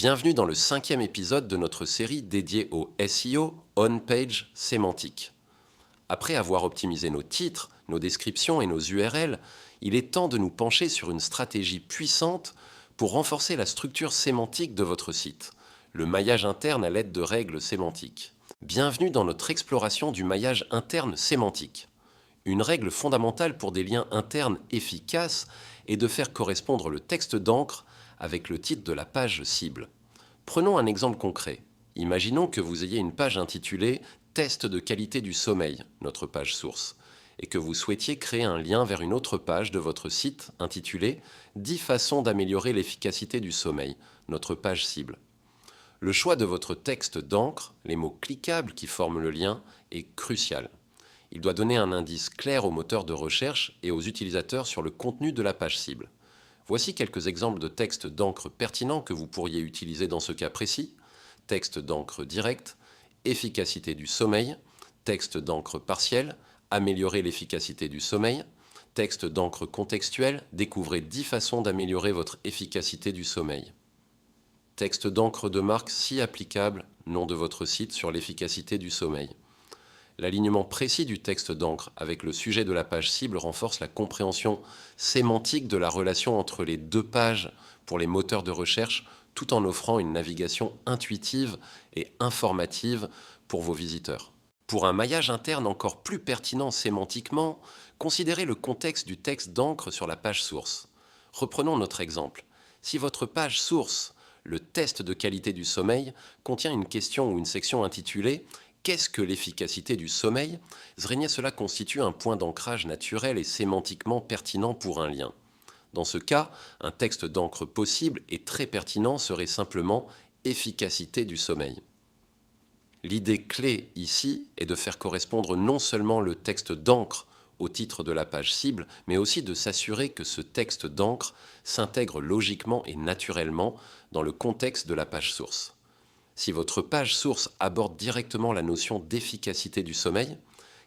Bienvenue dans le 5e épisode de notre série dédiée au SEO On-Page Sémantique. Après avoir optimisé nos titres, nos descriptions et nos URL, il est temps de nous pencher sur une stratégie puissante pour renforcer la structure sémantique de votre site, le maillage interne à l'aide de règles sémantiques. Bienvenue dans notre exploration du maillage interne sémantique. Une règle fondamentale pour des liens internes efficaces est de faire correspondre le texte d'encre avec le titre de la page cible. Prenons un exemple concret. Imaginons que vous ayez une page intitulée « Test de qualité du sommeil », notre page source, et que vous souhaitiez créer un lien vers une autre page de votre site intitulée « 10 façons d'améliorer l'efficacité du sommeil », notre page cible. Le choix de votre texte d'encre, les mots cliquables qui forment le lien, est crucial. Il doit donner un indice clair aux moteurs de recherche et aux utilisateurs sur le contenu de la page cible. Voici quelques exemples de textes d'encre pertinents que vous pourriez utiliser dans ce cas précis. Texte d'encre direct, efficacité du sommeil, texte d'encre partiel, améliorer l'efficacité du sommeil, texte d'encre contextuel, découvrez 10 façons d'améliorer votre efficacité du sommeil. Texte d'encre de marque si applicable, nom de votre site sur l'efficacité du sommeil. L'alignement précis du texte d'encre avec le sujet de la page cible renforce la compréhension sémantique de la relation entre les deux pages pour les moteurs de recherche, tout en offrant une navigation intuitive et informative pour vos visiteurs. Pour un maillage interne encore plus pertinent sémantiquement, considérez le contexte du texte d'encre sur la page source. Reprenons notre exemple. Si votre page source, le test de qualité du sommeil, contient une question ou une section intitulée « Qu'est-ce que l'efficacité du sommeil ?» Cela constitue un point d'ancrage naturel et sémantiquement pertinent pour un lien. Dans ce cas, un texte d'encre possible et très pertinent serait simplement « Efficacité du sommeil ». L'idée clé ici est de faire correspondre non seulement le texte d'encre au titre de la page cible, mais aussi de s'assurer que ce texte d'encre s'intègre logiquement et naturellement dans le contexte de la page source. Si votre page source aborde directement la notion d'efficacité du sommeil,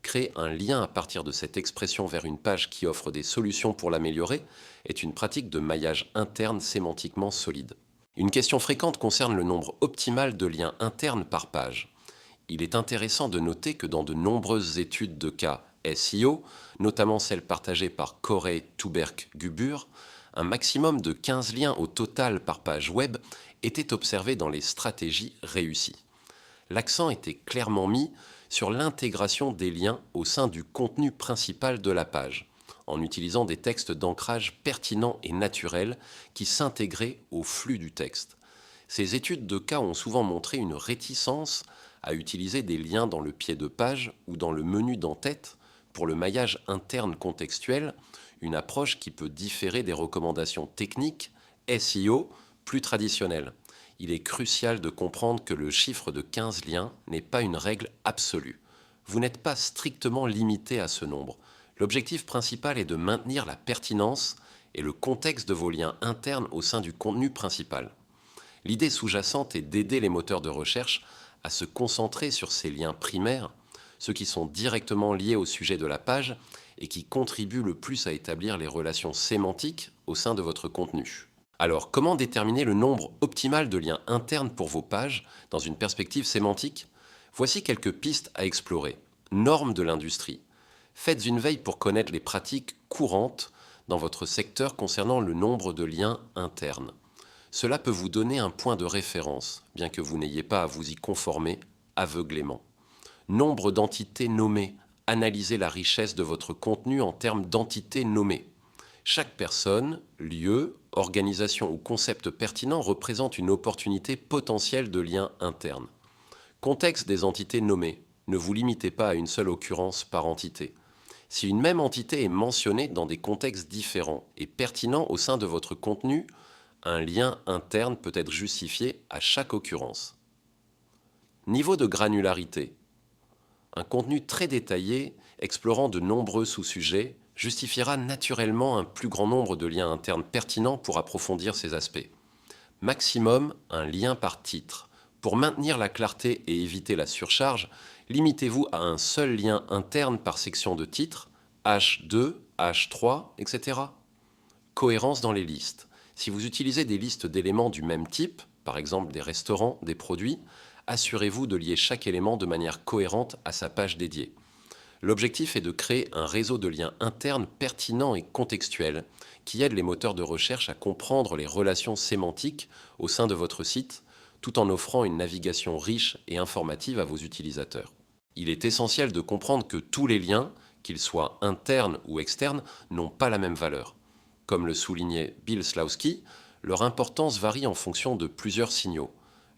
créer un lien à partir de cette expression vers une page qui offre des solutions pour l'améliorer est une pratique de maillage interne sémantiquement solide. Une question fréquente concerne le nombre optimal de liens internes par page. Il est intéressant de noter que dans de nombreuses études de cas SEO, notamment celles partagées par Corey Tuberk-Gubur, un maximum de 15 liens au total par page web était observé dans les stratégies réussies. L'accent était clairement mis sur l'intégration des liens au sein du contenu principal de la page, en utilisant des textes d'ancrage pertinents et naturels qui s'intégraient au flux du texte. Ces études de cas ont souvent montré une réticence à utiliser des liens dans le pied de page ou dans le menu d'en-tête pour le maillage interne contextuel, une approche qui peut différer des recommandations techniques SEO plus traditionnelles. Il est crucial de comprendre que le chiffre de 15 liens n'est pas une règle absolue. Vous n'êtes pas strictement limité à ce nombre. L'objectif principal est de maintenir la pertinence et le contexte de vos liens internes au sein du contenu principal. L'idée sous-jacente est d'aider les moteurs de recherche à se concentrer sur ces liens primaires, ceux qui sont directement liés au sujet de la page et qui contribuent le plus à établir les relations sémantiques au sein de votre contenu. Alors, comment déterminer le nombre optimal de liens internes pour vos pages dans une perspective sémantique ? Voici quelques pistes à explorer. Normes de l'industrie. Faites une veille pour connaître les pratiques courantes dans votre secteur concernant le nombre de liens internes. Cela peut vous donner un point de référence, bien que vous n'ayez pas à vous y conformer aveuglément. Nombre d'entités nommées. Analysez la richesse de votre contenu en termes d'entités nommées. Chaque personne, lieu, organisation ou concept pertinent représente une opportunité potentielle de lien interne. Contexte des entités nommées. Ne vous limitez pas à une seule occurrence par entité. Si une même entité est mentionnée dans des contextes différents et pertinents au sein de votre contenu, un lien interne peut être justifié à chaque occurrence. Niveau de granularité. Un contenu très détaillé, explorant de nombreux sous-sujets, justifiera naturellement un plus grand nombre de liens internes pertinents pour approfondir ces aspects. Maximum, un lien par titre. Pour maintenir la clarté et éviter la surcharge, limitez-vous à un seul lien interne par section de titre, H2, H3, etc. Cohérence dans les listes. Si vous utilisez des listes d'éléments du même type, par exemple des restaurants, des produits, assurez-vous de lier chaque élément de manière cohérente à sa page dédiée. L'objectif est de créer un réseau de liens internes pertinents et contextuels qui aident les moteurs de recherche à comprendre les relations sémantiques au sein de votre site, tout en offrant une navigation riche et informative à vos utilisateurs. Il est essentiel de comprendre que tous les liens, qu'ils soient internes ou externes, n'ont pas la même valeur. Comme le soulignait Bill Slawski, leur importance varie en fonction de plusieurs signaux: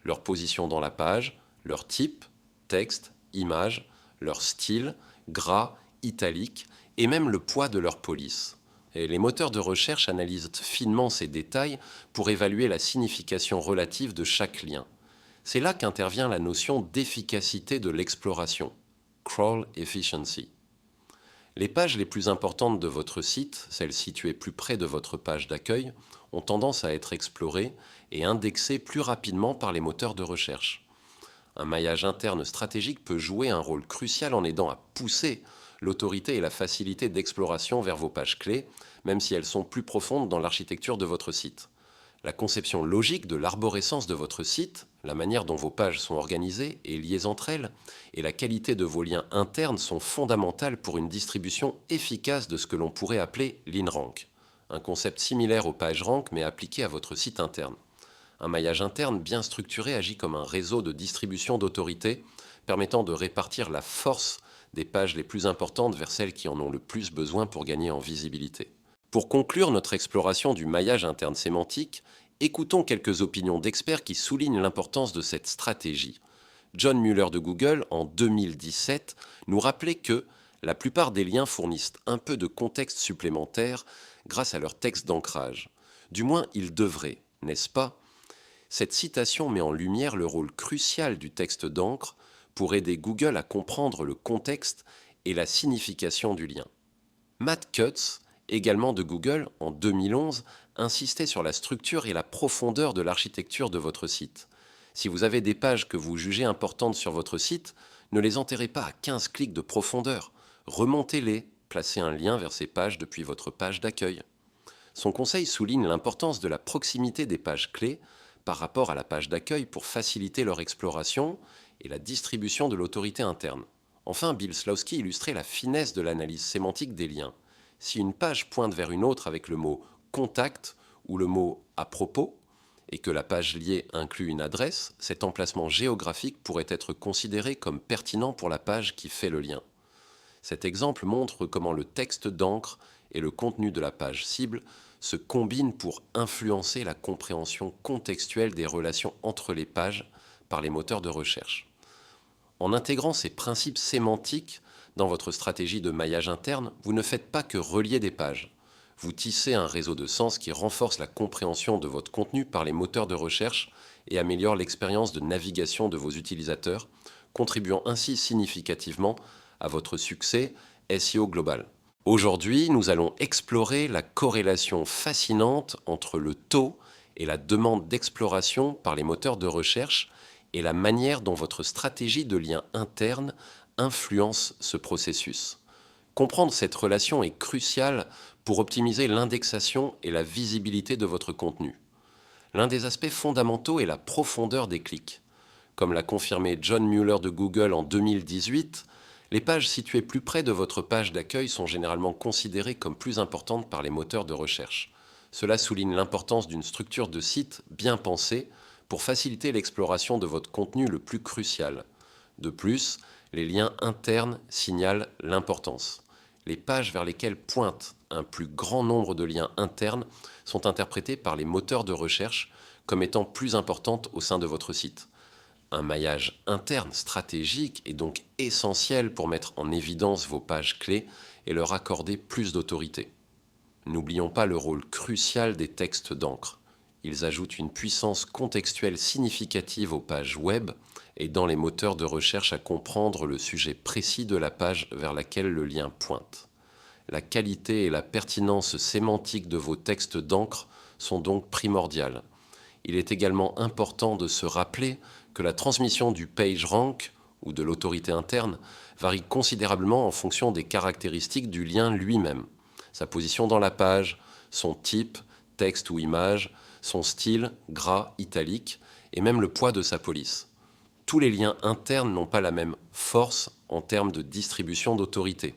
leur position dans la page, leur type, texte, image, leur style, gras, italique, et même le poids de leur police. Et les moteurs de recherche analysent finement ces détails pour évaluer la signification relative de chaque lien. C'est là qu'intervient la notion d'efficacité de l'exploration, crawl efficiency. Les pages les plus importantes de votre site, celles situées plus près de votre page d'accueil, ont tendance à être explorées et indexées plus rapidement par les moteurs de recherche. Un maillage interne stratégique peut jouer un rôle crucial en aidant à pousser l'autorité et la facilité d'exploration vers vos pages clés, même si elles sont plus profondes dans l'architecture de votre site. La conception logique de l'arborescence de votre site, la manière dont vos pages sont organisées et liées entre elles, et la qualité de vos liens internes sont fondamentales pour une distribution efficace de ce que l'on pourrait appeler l'InRank, un concept similaire au PageRank mais appliqué à votre site interne. Un maillage interne bien structuré agit comme un réseau de distribution d'autorité permettant de répartir la force des pages les plus importantes vers celles qui en ont le plus besoin pour gagner en visibilité. Pour conclure notre exploration du maillage interne sémantique, écoutons quelques opinions d'experts qui soulignent l'importance de cette stratégie. John Mueller de Google, en 2017, nous rappelait que la plupart des liens fournissent un peu de contexte supplémentaire grâce à leur texte d'ancrage. Du moins, ils devraient, n'est-ce pas ? Cette citation met en lumière le rôle crucial du texte d'encre pour aider Google à comprendre le contexte et la signification du lien. Matt Cutts, également de Google, en 2011, insistait sur la structure et la profondeur de l'architecture de votre site. Si vous avez des pages que vous jugez importantes sur votre site, ne les enterrez pas à 15 clics de profondeur. Remontez-les, placez un lien vers ces pages depuis votre page d'accueil. Son conseil souligne l'importance de la proximité des pages clés par rapport à la page d'accueil pour faciliter leur exploration et la distribution de l'autorité interne. Enfin, Bill Slawski illustrait la finesse de l'analyse sémantique des liens. Si une page pointe vers une autre avec le mot « contact » ou le mot « à propos », et que la page liée inclut une adresse, cet emplacement géographique pourrait être considéré comme pertinent pour la page qui fait le lien. Cet exemple montre comment le texte d'encre et le contenu de la page cible se combinent pour influencer la compréhension contextuelle des relations entre les pages par les moteurs de recherche. En intégrant ces principes sémantiques dans votre stratégie de maillage interne, vous ne faites pas que relier des pages. Vous tissez un réseau de sens qui renforce la compréhension de votre contenu par les moteurs de recherche et améliore l'expérience de navigation de vos utilisateurs, contribuant ainsi significativement à votre succès SEO global. Aujourd'hui, nous allons explorer la corrélation fascinante entre le taux et la demande d'exploration par les moteurs de recherche et la manière dont votre stratégie de lien interne influence ce processus. Comprendre cette relation est crucial pour optimiser l'indexation et la visibilité de votre contenu. L'un des aspects fondamentaux est la profondeur des clics. Comme l'a confirmé John Mueller de Google en 2018, les pages situées plus près de votre page d'accueil sont généralement considérées comme plus importantes par les moteurs de recherche. Cela souligne l'importance d'une structure de site bien pensée pour faciliter l'exploration de votre contenu le plus crucial. De plus, les liens internes signalent l'importance. Les pages vers lesquelles pointe un plus grand nombre de liens internes sont interprétées par les moteurs de recherche comme étant plus importantes au sein de votre site. Un maillage interne stratégique est donc essentiel pour mettre en évidence vos pages clés et leur accorder plus d'autorité. N'oublions pas le rôle crucial des textes d'encre. Ils ajoutent une puissance contextuelle significative aux pages web et dans les moteurs de recherche à comprendre le sujet précis de la page vers laquelle le lien pointe. La qualité et la pertinence sémantique de vos textes d'encre sont donc primordiales. Il est également important de se rappeler que la transmission du PageRank ou de l'autorité interne varie considérablement en fonction des caractéristiques du lien lui-même. Sa position dans la page, son type, texte ou image, son style, gras, italique, et même le poids de sa police. Tous les liens internes n'ont pas la même force en termes de distribution d'autorité.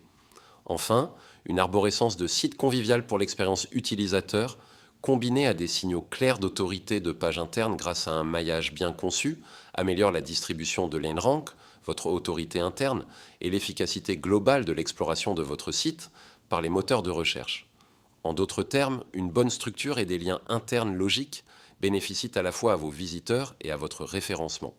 Enfin, une arborescence de site convivial pour l'expérience utilisateur, combinée à des signaux clairs d'autorité de page interne grâce à un maillage bien conçu, améliore la distribution de l'NRank, votre autorité interne, et l'efficacité globale de l'exploration de votre site par les moteurs de recherche. En d'autres termes, une bonne structure et des liens internes logiques bénéficient à la fois à vos visiteurs et à votre référencement.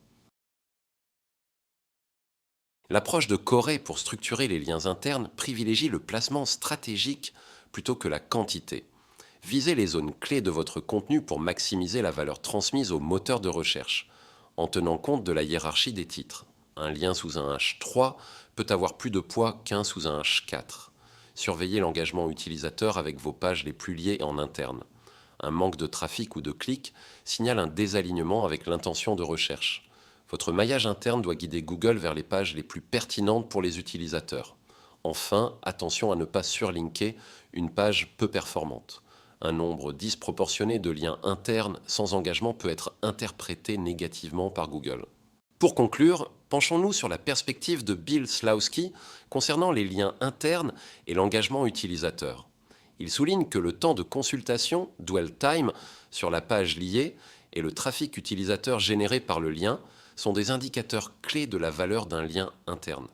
L'approche de Corey pour structurer les liens internes privilégie le placement stratégique plutôt que la quantité. Visez les zones clés de votre contenu pour maximiser la valeur transmise aux moteurs de recherche, en tenant compte de la hiérarchie des titres. Un lien sous un H3 peut avoir plus de poids qu'un sous un H4. Surveillez l'engagement utilisateur avec vos pages les plus liées en interne. Un manque de trafic ou de clics signale un désalignement avec l'intention de recherche. Votre maillage interne doit guider Google vers les pages les plus pertinentes pour les utilisateurs. Enfin, attention à ne pas surlinker une page peu performante. Un nombre disproportionné de liens internes sans engagement peut être interprété négativement par Google. Pour conclure, penchons-nous sur la perspective de Bill Slawski concernant les liens internes et l'engagement utilisateur. Il souligne que le temps de consultation, dwell time, sur la page liée et le trafic utilisateur généré par le lien sont des indicateurs clés de la valeur d'un lien interne.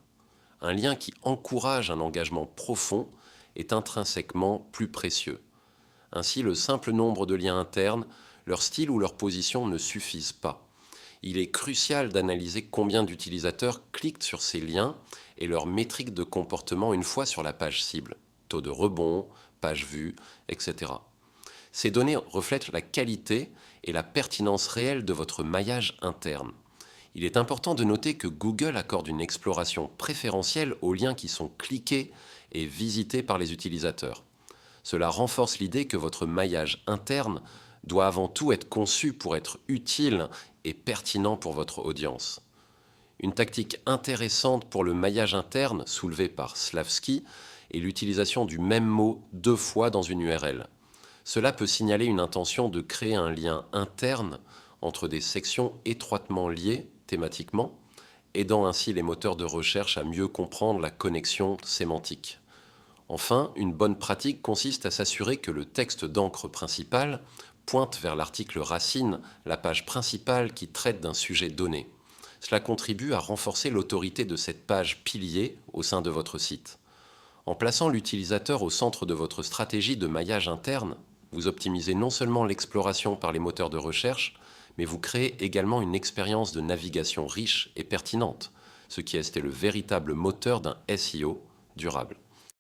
Un lien qui encourage un engagement profond est intrinsèquement plus précieux. Ainsi, le simple nombre de liens internes, leur style ou leur position ne suffisent pas. Il est crucial d'analyser combien d'utilisateurs cliquent sur ces liens et leurs métriques de comportement une fois sur la page cible, taux de rebond, page vue, etc. Ces données reflètent la qualité et la pertinence réelle de votre maillage interne. Il est important de noter que Google accorde une exploration préférentielle aux liens qui sont cliqués et visités par les utilisateurs. Cela renforce l'idée que votre maillage interne doit avant tout être conçu pour être utile et pertinent pour votre audience. Une tactique intéressante pour le maillage interne, soulevée par Slawski, est l'utilisation du même mot 2 fois dans une URL. Cela peut signaler une intention de créer un lien interne entre des sections étroitement liées thématiquement, aidant ainsi les moteurs de recherche à mieux comprendre la connexion sémantique. Enfin, une bonne pratique consiste à s'assurer que le texte d'encre principal pointe vers l'article racine, la page principale qui traite d'un sujet donné. Cela contribue à renforcer l'autorité de cette page pilier au sein de votre site. En plaçant l'utilisateur au centre de votre stratégie de maillage interne, vous optimisez non seulement l'exploration par les moteurs de recherche, mais vous créez également une expérience de navigation riche et pertinente, ce qui est le véritable moteur d'un SEO durable.